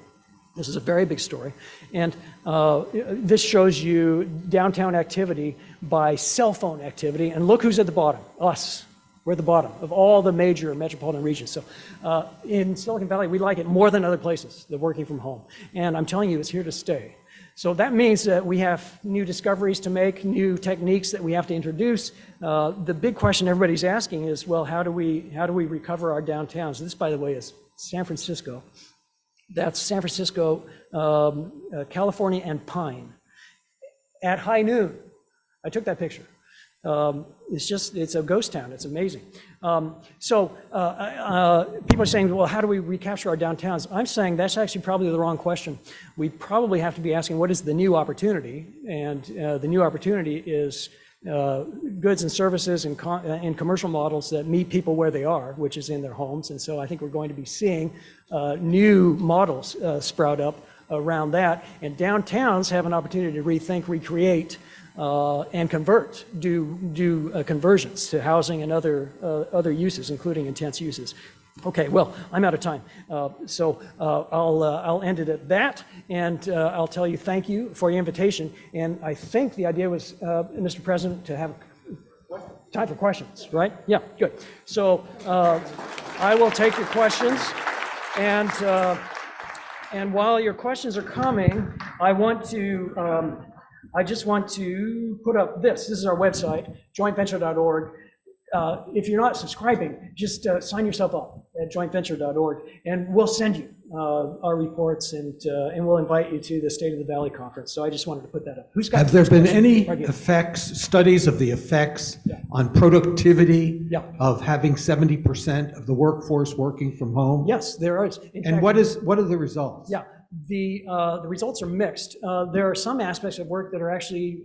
This is a very big story. And this shows you downtown activity by cell phone activity. And look who's at the bottom, us. We're at the bottom of all the major metropolitan regions. So in Silicon Valley, we like it more than other places, the working from home. And I'm telling you, it's here to stay. So that means that we have new discoveries to make, new techniques that we have to introduce. The big question everybody's asking is, well, how do we recover our downtowns? This, by the way, is San Francisco. That's San Francisco, California, and Pine. At high noon, I took that picture. It's a ghost town. It's amazing. People are saying, well, how do we recapture our downtowns? I'm saying that's actually probably the wrong question. We probably have to be asking, what is the new opportunity? And the new opportunity is goods and services and commercial models that meet people where they are, which is in their homes. And so I think we're going to be seeing new models sprout up around that. And downtowns have an opportunity to rethink, recreate, and convert, do conversions to housing and other uses, including intense uses. Okay, well, I'm out of time, so I'll end it at that, and I'll tell you thank you for your invitation. And I think the idea was, Mr. President, to have time for questions, right? Yeah, good. So I will take your questions, and while your questions are coming, I just want to put up this. This is our website, jointventure.org. If you're not subscribing, just sign yourself up at jointventure.org, and we'll send you our reports, and we'll invite you to the State of the Valley Conference. So I just wanted to put that up. Who's got? Have there been any studies of the effects on productivity of having 70% of the workforce working from home? Yes, there is. And what are the results? Yeah. The results are mixed. There are some aspects of work that are actually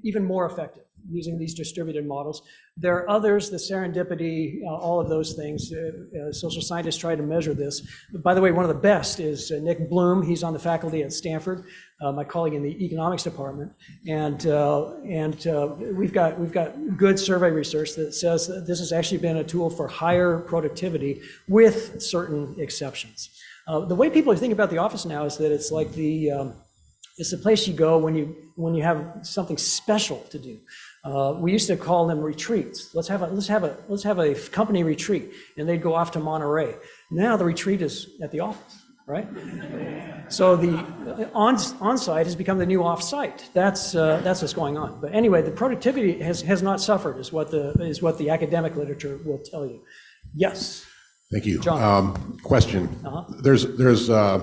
even more effective using these distributed models. There are others, the serendipity, all of those things. Social scientists try to measure this. But by the way, one of the best is Nick Bloom. He's on the faculty at Stanford, my colleague in the economics department. And we've got good survey research that says that this has actually been a tool for higher productivity with certain exceptions. The way people are thinking about the office now is that it's like it's the place you go when you have something special to do. We used to call them retreats. Let's have a company retreat, and they'd go off to Monterey. Now the retreat is at the office, right? So the on-site has become the new off-site. That's what's going on. But anyway, the productivity has not suffered, is what the academic literature will tell you. Yes. Thank you. John. Question. There's a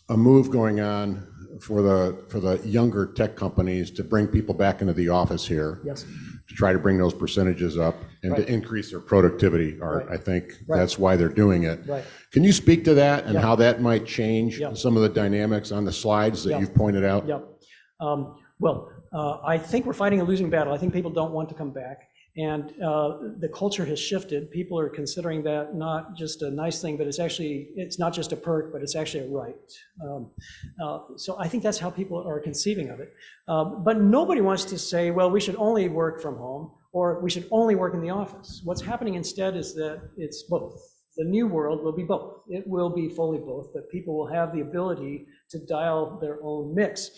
move going on for the younger tech companies to bring people back into the office here. Yes. To try to bring those percentages up and to increase their productivity. Art, I think that's why they're doing it. Right. Can you speak to that and how that might change some of the dynamics on the slides that you've pointed out? Yep. Well, I think we're fighting a losing battle. I think people don't want to come back. And the culture has shifted. People are considering that not just a nice thing, but it's not just a perk, but it's actually a right. So I think that's how people are conceiving of it. But nobody wants to say, well, we should only work from home or we should only work in the office. What's happening instead is that it's both. The new world will be both. It will be fully both, but people will have the ability to dial their own mix.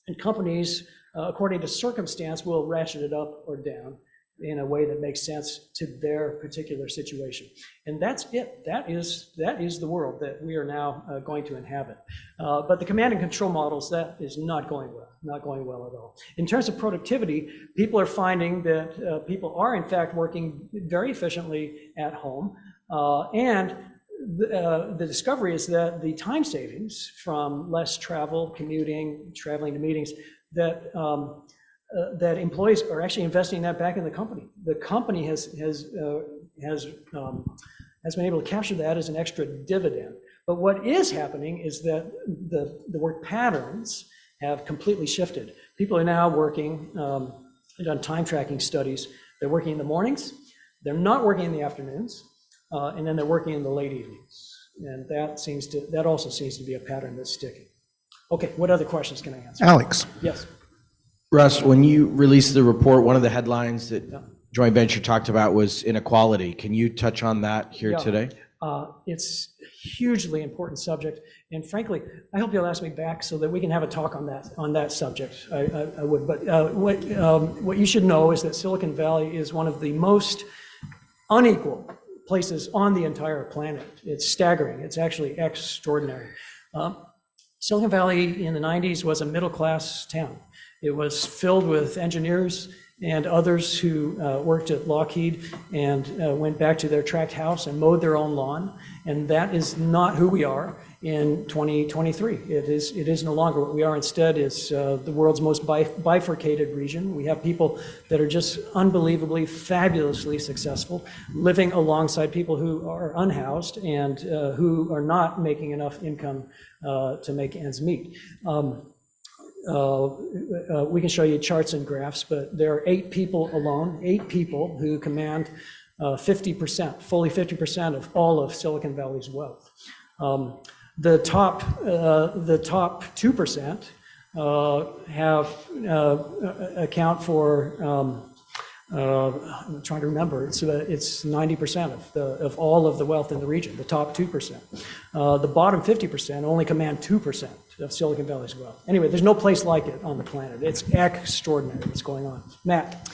And companies, according to circumstance, will ratchet it up or down in a way that makes sense to their particular situation. And that's it. That is the world that we are now going to inhabit. But the command and control models, that is not going well at all. In terms of productivity, people are finding that people are in fact working very efficiently at home. And the discovery is that the time savings from less travel, commuting, traveling to meetings, that employees are actually investing that back in the company. The company has been able to capture that as an extra dividend. But what is happening is that the work patterns have completely shifted. People are now working, done time tracking studies. They're working in the mornings, they're not working in the afternoons, and then they're working in the late evenings. And that also seems to be a pattern that's sticking. Okay, what other questions can I answer? Alex. Yes. Russ, when you released the report, one of the headlines that joint venture talked about was inequality. Can you touch on that here today? It's a hugely important subject, and frankly, I hope you'll ask me back so that we can have a talk on that subject. I would, but what you should know is that Silicon Valley is one of the most unequal places on the entire planet. It's staggering. It's actually extraordinary. Silicon Valley in the 90s was a middle-class town. It was filled with engineers and others who worked at Lockheed and went back to their tract house and mowed their own lawn. And that is not who we are in 2023. It is no longer. What we are instead is the world's most bifurcated region. We have people that are just unbelievably, fabulously successful, living alongside people who are unhoused and who are not making enough income to make ends meet. We can show you charts and graphs, but there are 8 people alone, 8 people who command 50%, fully 50% of all of Silicon Valley's wealth. The top 2% account for, I'm trying to remember, it's 90% of all of the wealth in the region, the top 2%. The bottom 50% only command 2% of Silicon Valley's wealth. Anyway, there's no place like it on the planet. It's extraordinary what's going on. Matt.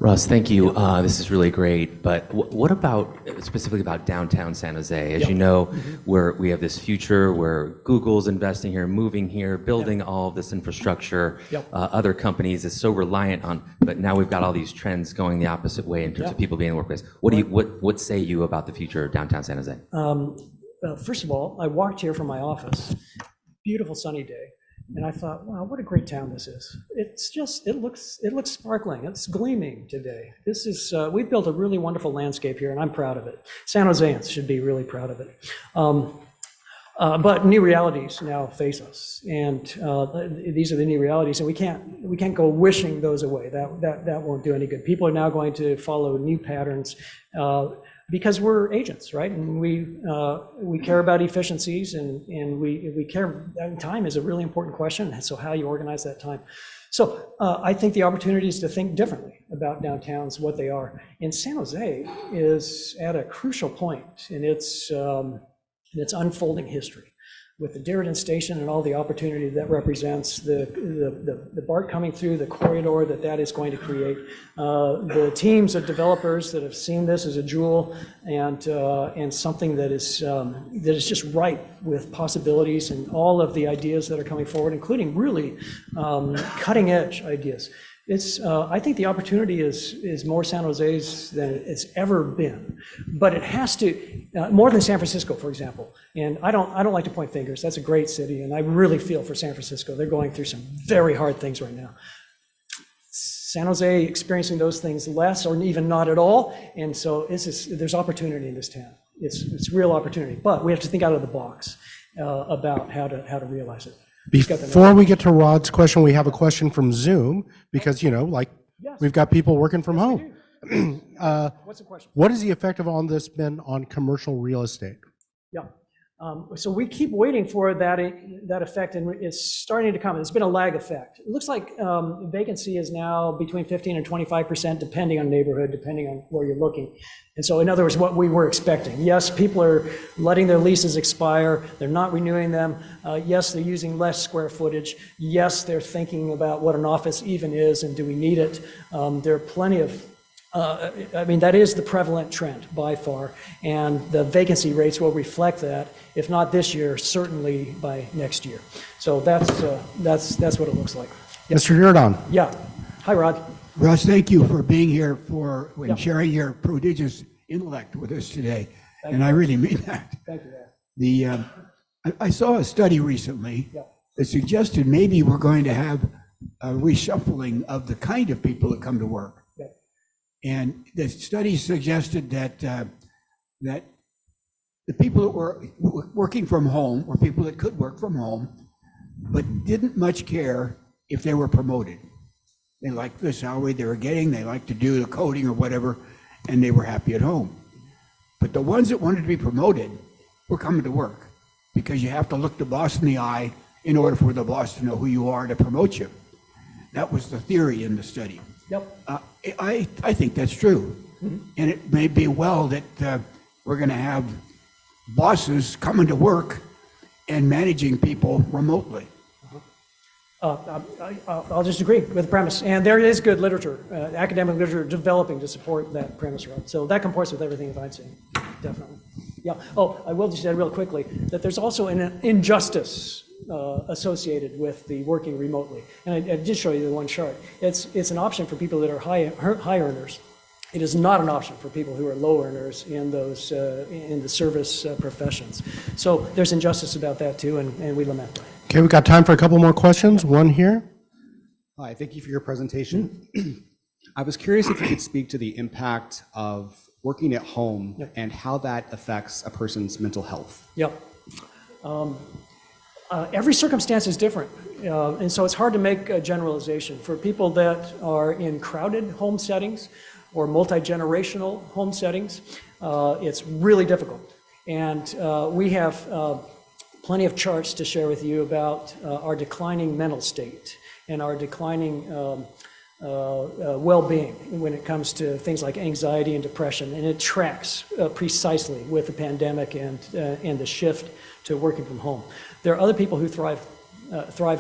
Russ, thank you. This is really great. But what about, specifically about downtown San Jose? As you know, we have this future where Google's investing here, moving here, building all of this infrastructure. Other companies is so reliant on, but now we've got all these trends going the opposite way in terms of people being in the workplace. What say you about the future of downtown San Jose? First of all, I walked here from my office, beautiful sunny day. And I thought, wow, what a great town this is. It's just, it looks sparkling. It's gleaming today. This is, we've built a really wonderful landscape here, and I'm proud of it. San Joseans should be really proud of it. But new realities now face us, and these are the new realities, and we can't go wishing those away. That won't do any good. People are now going to follow new patterns. Because we're agents, right? And we care about efficiencies, and we care. Time is a really important question. So how you organize that time. So I think the opportunity is to think differently about downtowns, what they are. And San Jose is at a crucial point in its unfolding history, with the Diridan Station and all the opportunity that represents, the BART coming through, the corridor that is going to create, the teams of developers that have seen this as a jewel and something that is just ripe with possibilities, and all of the ideas that are coming forward, including really cutting edge ideas. I think the opportunity is more San Jose's than it's ever been, but it has to, more than San Francisco, for example. And I don't like to point fingers. That's a great city, and I really feel for San Francisco. They're going through some very hard things right now. San Jose experiencing those things less or even not at all, and so there's opportunity in this town. It's real opportunity, but we have to think out of the box about how to realize it. Before we get to Rod's question, we have a question from Zoom because, like, we've got people working from home. What's the question? What has the effect of all this been on commercial real estate? Yeah. So we keep waiting for that effect, and it's starting to come. It's been a lag effect. It looks like vacancy is now between 15 and 25%, depending on neighborhood, depending on where you're looking. And so, in other words, what we were expecting. Yes, people are letting their leases expire. They're not renewing them. Yes, they're using less square footage. Yes, they're thinking about what an office even is and do we need it. There are plenty of that is the prevalent trend by far, and the vacancy rates will reflect that, if not this year, certainly by next year. So that's what it looks like. Yeah. Mr. Jordan. Yeah. Hi, Rod. Russ, thank you for being here and Yeah. sharing your prodigious intellect with us today. Thank And you. I really mean that. Thank you. I saw a study recently Yeah. that suggested maybe we're going to have a reshuffling of the kind of people that come to work. Yeah. And the study suggested that that the people that were working from home were people that could work from home, but didn't much care if they were promoted. They liked the salary they were getting, they liked to do the coding or whatever, and they were happy at home. But the ones that wanted to be promoted were coming to work, because you have to look the boss in the eye in order for the boss to know who you are to promote you. That was the theory in the study. Yep. I think that's true. Mhm. And it may be well that we're going to have bosses coming to work and managing people remotely. I'll just agree with the premise. And there is good literature, academic literature developing to support that premise, Rod. So that comports with everything that I've seen, definitely. Yeah. Oh, I will just add real quickly that there's also an injustice associated with the working remotely. And I did show you the one chart. It's an option for people that are high earners. It is not an option for people who are low earners in those in the service professions. So there's injustice about that too, and we lament that. Okay, we've got time for a couple more questions. One here. Hi, thank you for your presentation. I was curious if you could speak to the impact of working at home and how that affects a person's mental health. Yep. Every circumstance is different, and so it's hard to make a generalization. For people that are in crowded home settings or multi-generational home settings, it's really difficult. And we have plenty of charts to share with you about our declining mental state and our declining well-being when it comes to things like anxiety and depression, and it tracks precisely with the pandemic and the shift to working from home. There are other people who thrive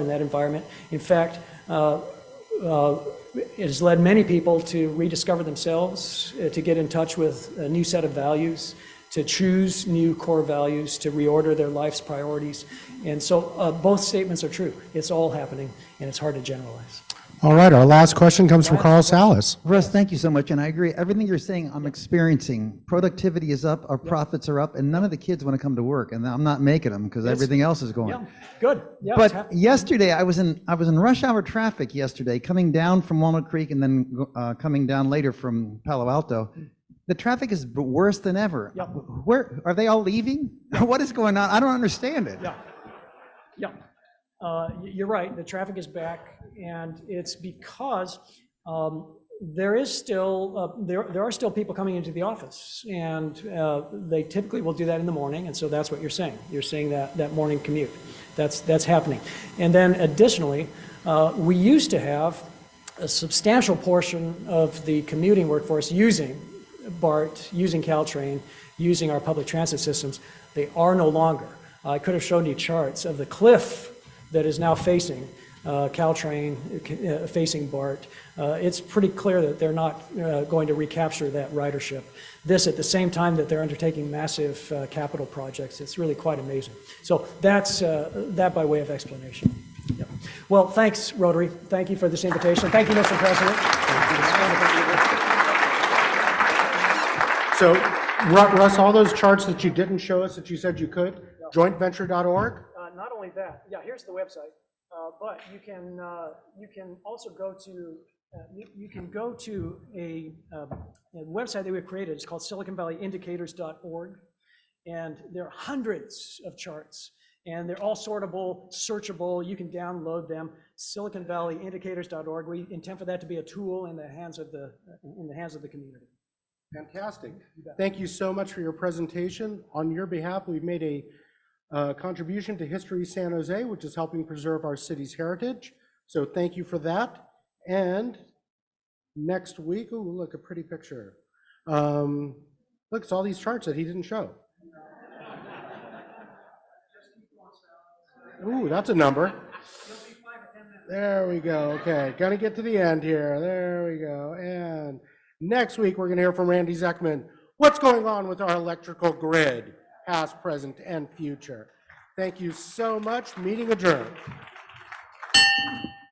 in that environment. In fact, it has led many people to rediscover themselves, to get in touch with a new set of values, to choose new core values, to reorder their life's priorities. And so both statements are true. It's all happening, and it's hard to generalize. All right, our last question comes from Carl Salas. Russ, thank you so much, and I agree. Everything you're saying, I'm experiencing. Productivity is up, our profits are up, and none of the kids want to come to work, and I'm not making them because everything else is going. Yeah, good. Yeah, But yesterday, I was in rush hour traffic yesterday, coming down from Walnut Creek and then coming down later from Palo Alto. The traffic is worse than ever. Yeah. Where are they all leaving? What is going on? I don't understand it. Yeah. You're right. The traffic is back, and it's because there is still there are still people coming into the office, and they typically will do that in the morning, and so that's what you're saying. You're saying that morning commute. That's happening, and then additionally, we used to have a substantial portion of the commuting workforce using BART, using Caltrain, using our public transit systems. They are no longer. I could have shown you charts of the cliff that is now facing Caltrain, facing BART. It's pretty clear that they're not going to recapture that ridership. This at the same time that they're undertaking massive capital projects. It's really quite amazing. So that's that by way of explanation. Yep. Well, thanks, Rotary. Thank you for this invitation. Thank you, Mr. President. So, Russ, all those charts that you didn't show us that you said you could, jointventure.org? Not only that, yeah, here's the website, but you can also go to a website that we've created. It's called SiliconValleyIndicators.org, and there are hundreds of charts. And they're all sortable, searchable. You can download them. SiliconValleyIndicators.org. We intend for that to be a tool in the hands of the community. Fantastic. Thank you so much for your presentation. On your behalf, we've made a contribution to History San Jose, which is helping preserve our city's heritage. So thank you for that. And next week, oh, look, a pretty picture. Look, it's all these charts that he didn't show. Ooh, that's a number. There we go. Okay, gonna get to the end here. There we go. And next week, we're gonna hear from Randy Zeckman. What's going on with our electrical grid, past, present, and future? Thank you so much. Meeting adjourned.